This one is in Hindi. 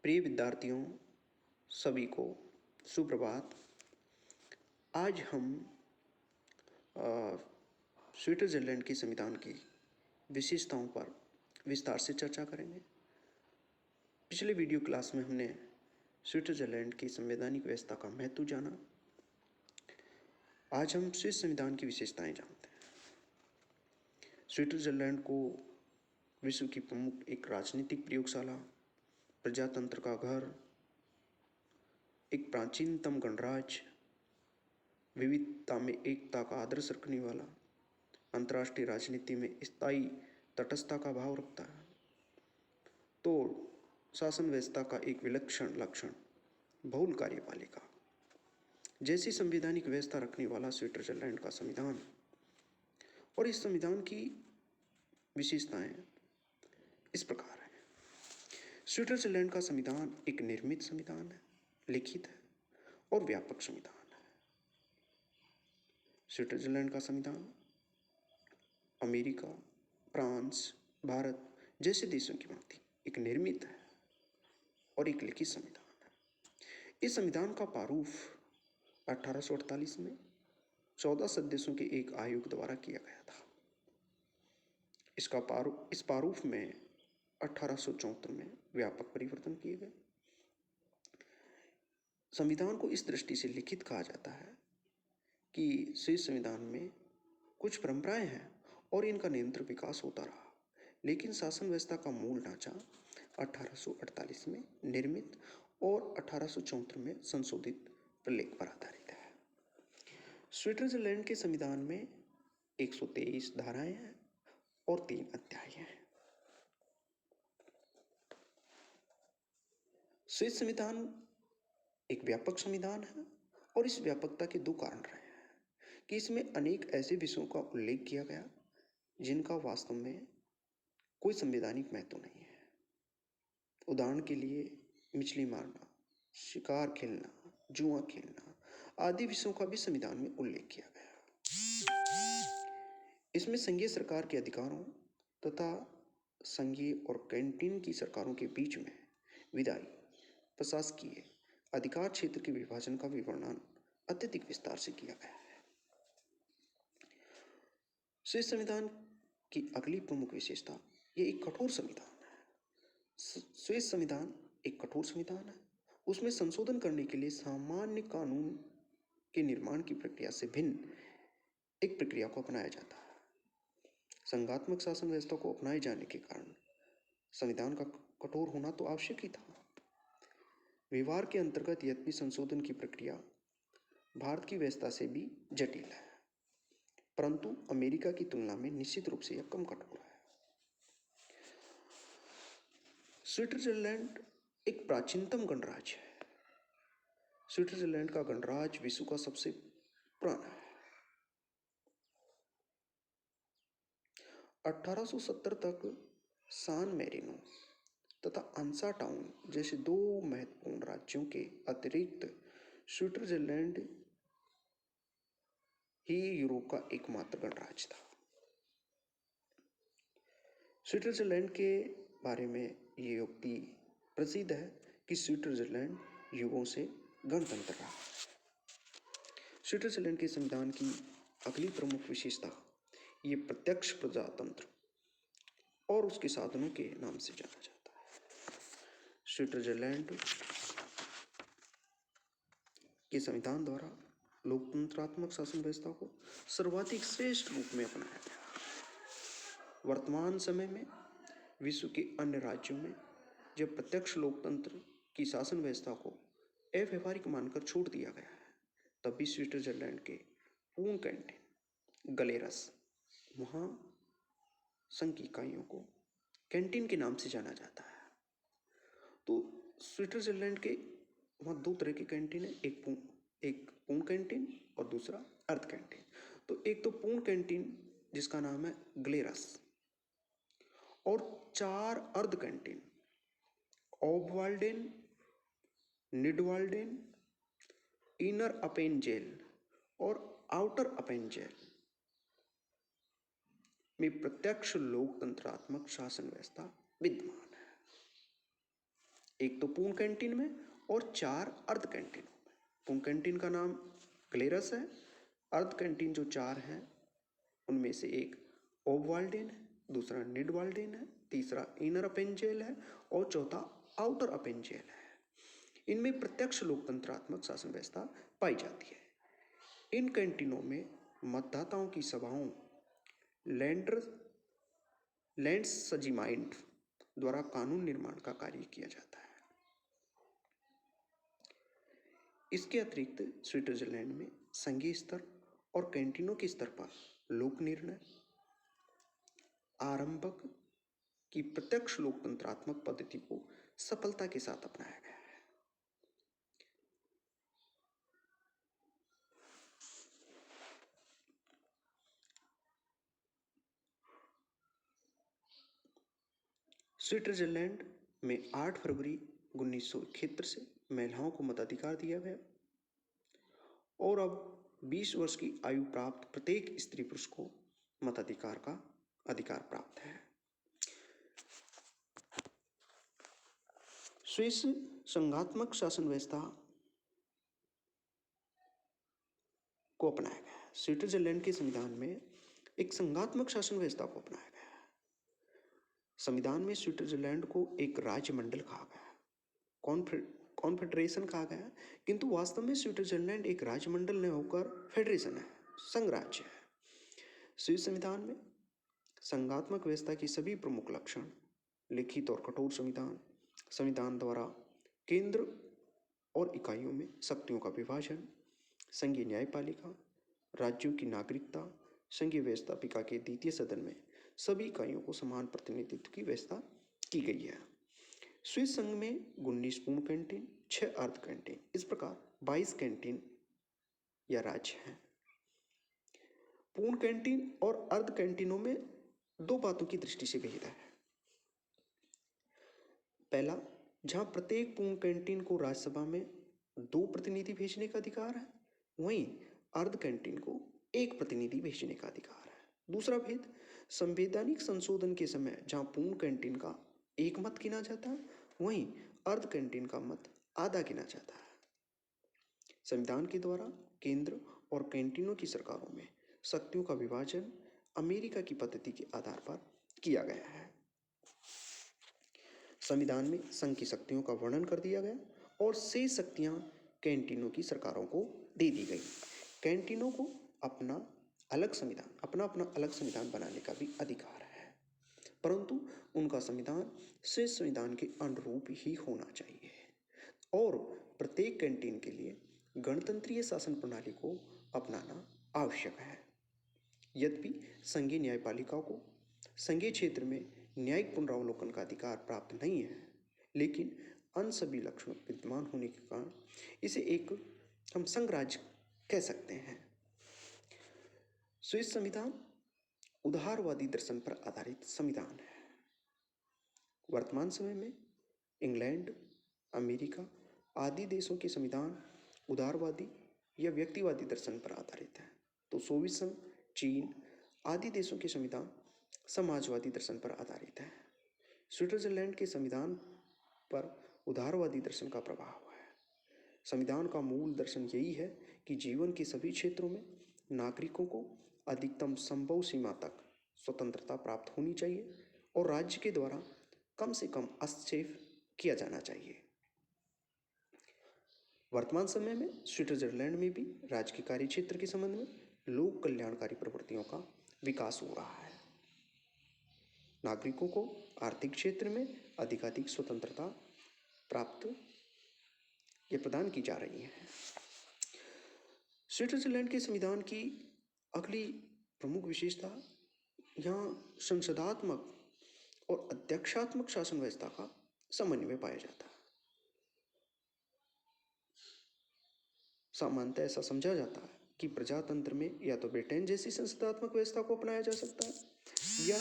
प्रिय विद्यार्थियों, सभी को सुप्रभात। आज हम स्विट्ज़रलैंड के संविधान की विशेषताओं पर विस्तार से चर्चा करेंगे। पिछले वीडियो क्लास में हमने स्विट्ज़रलैंड की संवैधानिक व्यवस्था का महत्व जाना। आज हम स्विस संविधान की विशेषताएं जानते हैं। स्विट्ज़रलैंड को विश्व की प्रमुख एक राजनीतिक प्रयोगशाला, प्रजातंत्र का घर, एक प्राचीनतम गणराज्य, विविधता में एकता का आदर्श रखने वाला, अंतर्राष्ट्रीय राजनीति में स्थायी तटस्थता का भाव रखता है, तो शासन व्यवस्था का एक विलक्षण लक्षण बहुल कार्यपालिका जैसी संवैधानिक व्यवस्था रखने वाला स्विट्ज़रलैंड का संविधान। और इस संविधान की विशेषताएं इस प्रकार हैं। स्विट्ज़रलैंड का संविधान एक निर्मित संविधान है, लिखित है और व्यापक संविधान है। स्विट्ज़रलैंड का संविधान अमेरिका, फ्रांस, भारत जैसे देशों की भांति एक निर्मित है और एक लिखित संविधान है। इस संविधान का प्रारूप 1848 में 14 सदस्यों के एक आयोग द्वारा किया गया था। इस प्रारूप में 1874 में व्यापक परिवर्तन किए गए। संविधान को इस दृष्टि से लिखित कहा जाता है कि स्विस संविधान में कुछ परंपराएं हैं और इनका निरंतर विकास होता रहा, लेकिन शासन व्यवस्था का मूल ढांचा 1848 में निर्मित और 1874 में संशोधित प्रलेख पर आधारित है। स्विट्ज़रलैंड के संविधान में 123 धाराएं हैं और 3 अध्याय हैं। स्विस संविधान एक व्यापक संविधान है और इस व्यापकता के 2 कारण रहे हैं कि इसमें अनेक ऐसे विषयों का उल्लेख किया गया जिनका वास्तव में कोई संवैधानिक महत्व नहीं है। उदाहरण के लिए मछली मारना, शिकार खेलना, जुआ खेलना आदि विषयों का भी संविधान में उल्लेख किया गया। इसमें संघीय सरकार के अधिकारों तथा संघीय और कैंटीन की सरकारों के बीच में विधायी, प्रशासकीय अधिकार क्षेत्र के विभाजन का विवरण अत्यधिक विस्तार से किया गया है। स्विस संविधान की अगली प्रमुख विशेषता ये एक कठोर संविधान है। स्विस संविधान एक कठोर संविधान है। उसमें संशोधन करने के लिए सामान्य कानून के निर्माण की प्रक्रिया से भिन्न एक प्रक्रिया को अपनाया जाता है। संघात्मक शासन व्यवस्था को अपनाए जाने के कारण संविधान का कठोर होना तो आवश्यक ही था। व्यवहार के अंतर्गत यद्यपि संशोधन की प्रक्रिया भारत की व्यवस्था से भी जटिल है, परंतु अमेरिका की तुलना में निश्चित रूप से यह कम कठोर है। स्विट्ज़रलैंड एक प्राचीनतम गणराज्य है। स्विट्ज़रलैंड का गणराज्य विश्व का सबसे पुराना है। 1870 तक सान मेरिनो तथा अंसा टाउन जैसे 2 महत्वपूर्ण राज्यों के अतिरिक्त स्विट्ज़रलैंड ही यूरोप का एकमात्र गणराज्य था। स्विट्ज़रलैंड के बारे में ये उक्ति प्रसिद्ध है कि स्विट्ज़रलैंड युगों से गणतंत्र रहा। स्विट्ज़रलैंड के संविधान की अगली प्रमुख विशेषता ये प्रत्यक्ष प्रजातंत्र और उसके साधनों के नाम से जाना जाता है। स्विट्ज़रलैंड के संविधान द्वारा लोकतंत्रात्मक शासन व्यवस्था को सर्वाधिक श्रेष्ठ रूप में अपनाया गया। वर्तमान समय में विश्व के अन्य राज्यों में जब प्रत्यक्ष लोकतंत्र की शासन व्यवस्था को अव्यावहारिक मानकर छोड़ दिया गया है, तब भी स्विट्ज़रलैंड के पूर्ण कैंटीन गलेरस, वहाँ संघ की इकाइयों को कैंटीन के नाम से जाना जाता है। तो स्विट्ज़रलैंड के वहाँ 2 तरह के कैंटीन है, एक पूर्ण कैंटीन और दूसरा अर्ध कैंटीन। तो एक तो पूर्ण कैंटीन जिसका नाम है गलेरस और 4 अर्ध कैंटीन ओबवाल्डेन, निडवाल्डेन, इनर अपेनजेल और आउटर अपेनजेल में प्रत्यक्ष लोकतंत्रात्मक शासन व्यवस्था विद्यमान है। एक तो पूर्ण कैंटीन में और 4 अर्ध कैंटीनों में। पूर्ण कैंटीन का नाम ग्लेरस है। अर्ध कैंटीन जो 4 हैं उनमें से एक ओबवाल्डेन है, दूसरा निडवाल्डेन है, तीसरा इनर अपेंजेल है और चौथा आउटर अपेंजेल है। इनमें प्रत्यक्ष लोकतंत्रात्मक शासन व्यवस्था पाई जाती है। इन कैंटीनों में मतदाताओं की सभाओं लैंड्सजीमाइंट द्वारा कानून निर्माण का कार्य किया जाता है। इसके अतिरिक्त स्विट्जरलैंड में संघीय स्तर और कैंटीनों के स्तर पर लोक निर्णय आरंभक की प्रत्यक्ष लोकतंत्रात्मक पद्धति को सफलता के साथ अपनाया गया है। स्विट्जरलैंड में 8 फरवरी 1971 से महिलाओं को मताधिकार दिया गया और अब 20 वर्ष की आयु प्राप्त प्रत्येक स्त्री पुरुष को मताधिकार का अधिकार प्राप्त है। स्विस संघात्मक शासन व्यवस्था को अपनाया गया है। स्विट्जरलैंड के संविधान में एक संघात्मक शासन व्यवस्था को अपनाया गया है। संविधान में स्विट्जरलैंड को एक राज्य मंडल कहा गया है, कॉन्फेडरेशन कहा गया है, किंतु वास्तव में स्विट्जरलैंड एक राज्य मंडल न होकर फेडरेशन है, संघराज्य है। स्विस संविधान में संघात्मक व्यवस्था की सभी प्रमुख लक्षण लिखित और कठोर संविधान द्वारा केंद्र और इकाइयों में शक्तियों का विभाजन, संघीय न्यायपालिका, राज्यों की नागरिकता, संघीय व्यवस्थापिका के द्वितीय सदन में सभी इकाइयों को समान प्रतिनिधित्व की व्यवस्था की गई है। स्विस संघ में 19 पूर्ण कैंटीन, 6 अर्ध कैंटीन, इस प्रकार 22 कैंटीन या राज्य हैं। पूर्ण कैंटीन और अर्ध कैंटीनों में 2 बातों की दृष्टि से भेद है। पहला, जहां प्रत्येक पूर्ण कैंटीन को राज्यसभा में 2 प्रतिनिधि भेजने का अधिकार है, वहीं अर्ध कैंटीन को 1 प्रतिनिधि भेजने का अधिकार है। दूसरा भेद, संवैधानिक संशोधन के समय जहां पूर्ण कैंटीन का 1 मत गिना जाता है, वहीं अर्ध कैंटीन का मत आधा गिना जाता है। संविधान के द्वारा केंद्र और कैंटीनों की सरकारों में शक्तियों का विभाजन अमेरिका की पद्धति के आधार पर किया गया है। संविधान में संघ की शक्तियों का वर्णन कर दिया गया और शेष शक्तियां कैंटीनों की सरकारों को दे दी गई। कैंटीनों को अपना अलग संविधान बनाने का भी अधिकार है, परंतु उनका संविधान शेष संविधान के अनुरूप ही होना चाहिए और प्रत्येक कैंटीन के लिए गणतंत्रीय शासन प्रणाली को अपनाना आवश्यक है। यद्यपि संघीय न्यायपालिका को संघीय क्षेत्र में न्यायिक पुनरावलोकन का अधिकार प्राप्त नहीं है, लेकिन अन्य सभी लक्षण विद्यमान होने के कारण इसे एक हम संघराज्य कह सकते हैं। स्विस संविधान उदारवादी दर्शन पर आधारित संविधान है। वर्तमान समय में इंग्लैंड, अमेरिका आदि देशों के संविधान उदारवादी या व्यक्तिवादी दर्शन पर आधारित है, तो सोवियत संघ, चीन आदि देशों के संविधान समाजवादी दर्शन पर आधारित है। स्विट्जरलैंड के संविधान पर उदारवादी दर्शन का प्रभाव है। संविधान का मूल दर्शन यही है कि जीवन के सभी क्षेत्रों में नागरिकों को अधिकतम संभव सीमा तक स्वतंत्रता प्राप्त होनी चाहिए और राज्य के द्वारा कम से कम हस्तक्षेप किया जाना चाहिए। वर्तमान समय में स्विट्जरलैंड में भी राज्य के कार्य क्षेत्र के संबंध में लोक कल्याणकारी प्रवृत्तियों का विकास हो रहा है। नागरिकों को आर्थिक क्षेत्र में अधिकाधिक स्वतंत्रता प्रदान की जा रही है। स्विट्जरलैंड के संविधान की अगली प्रमुख विशेषता यहाँ संसदात्मक और अध्यक्षात्मक शासन व्यवस्था का समन्वय पाया जाता है। सामान्यतः ऐसा समझा जाता है कि प्रजातंत्र में या तो ब्रिटेन जैसी संसदात्मक व्यवस्था को अपनाया जा सकता है या